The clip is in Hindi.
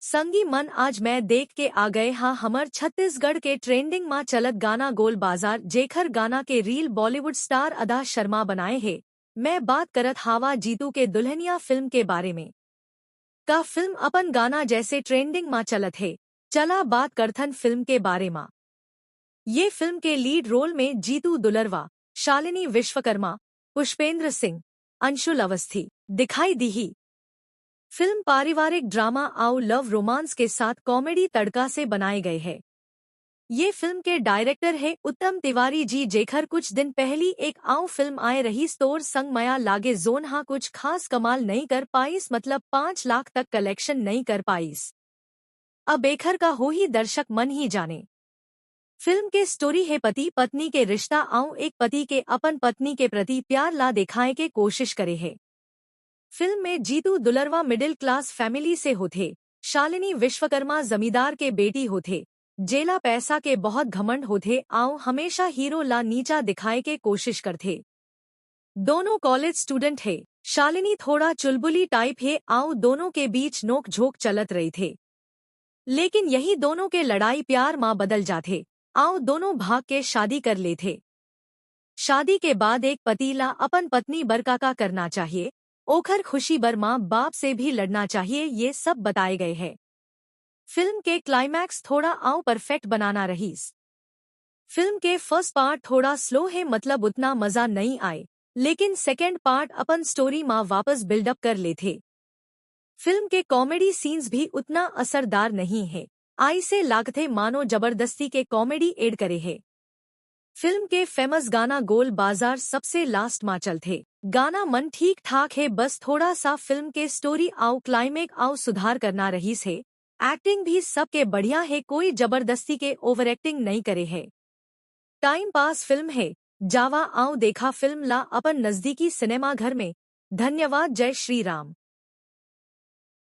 संगी मन आज मैं देख के आ गए हाँ हमर छत्तीसगढ़ के ट्रेंडिंग मां चलत गाना गोल बाजार जेखर गाना के रील बॉलीवुड स्टार अदा शर्मा बनाए है। मैं बात करत हावा जीतू के दुल्हनिया फिल्म के बारे में। का फिल्म अपन गाना जैसे ट्रेंडिंग मां चलत है। चला बात करथन फिल्म के बारे में। ये फिल्म के लीड रोल में जीतू दुलरवा, शालिनी विश्वकर्मा, पुष्पेंद्र सिंह, अंशुल अवस्थी दिखाई दी ही। फिल्म पारिवारिक ड्रामा आउ लव रोमांस के साथ कॉमेडी तड़का से बनाए गए हैं। ये फिल्म के डायरेक्टर है उत्तम तिवारी जी जेखर कुछ दिन पहली एक आउ फिल्म आए रही स्टोर संग मया लागे जोन हाँ कुछ खास कमाल नहीं कर पाईस मतलब 5 लाख तक कलेक्शन नहीं कर पाईस। अब एखर का हो ही दर्शक मन ही जाने। फिल्म के स्टोरी है पति पत्नी के रिश्ता आउ एक पति के अपन पत्नी के प्रति प्यार ला दिखाए के कोशिश करे है। फिल्म में जीतू दुलरवा मिडिल क्लास फैमिली से होते, शालिनी विश्वकर्मा जमींदार के बेटी होते, जेला पैसा के बहुत घमंड होते आउ हमेशा हीरो ला नीचा दिखाए के कोशिश करते। दोनों कॉलेज स्टूडेंट है। शालिनी थोड़ा चुलबुली टाइप है आउ दोनों के बीच नोक झोंक चलत रही थे। लेकिन यही दोनों के लड़ाई प्यार मां बदल जाते आउ दोनों भाग के शादी कर लेते। शादी के बाद एक पति ला अपन पत्नी बरकाका करना चाहिए, ओखर खुशी बर माँ बाप से भी लड़ना चाहिए, ये सब बताए गए हैं। फिल्म के क्लाइमैक्स थोड़ा आउ परफेक्ट बनाना रहीस। फिल्म के फर्स्ट पार्ट थोड़ा स्लो है मतलब उतना मजा नहीं आए, लेकिन सेकेंड पार्ट अपन स्टोरी माँ वापस बिल्डअप कर लेते। फिल्म के कॉमेडी सीन्स भी उतना असरदार नहीं है, आई से लागते मानो जबरदस्ती के कॉमेडी एड करे है। फिल्म के फेमस गाना गोल बाजार सबसे लास्ट में चलते। गाना मन ठीक ठाक है, बस थोड़ा सा फिल्म के स्टोरी आउ क्लाइमेक्स आउ सुधार करना रही है। एक्टिंग भी सबके बढ़िया है, कोई जबरदस्ती के ओवर एक्टिंग नहीं करे है। टाइम पास फिल्म है, जावा आउ देखा फिल्म ला अपन नजदीकी सिनेमा घर में। धन्यवाद। जय श्री राम।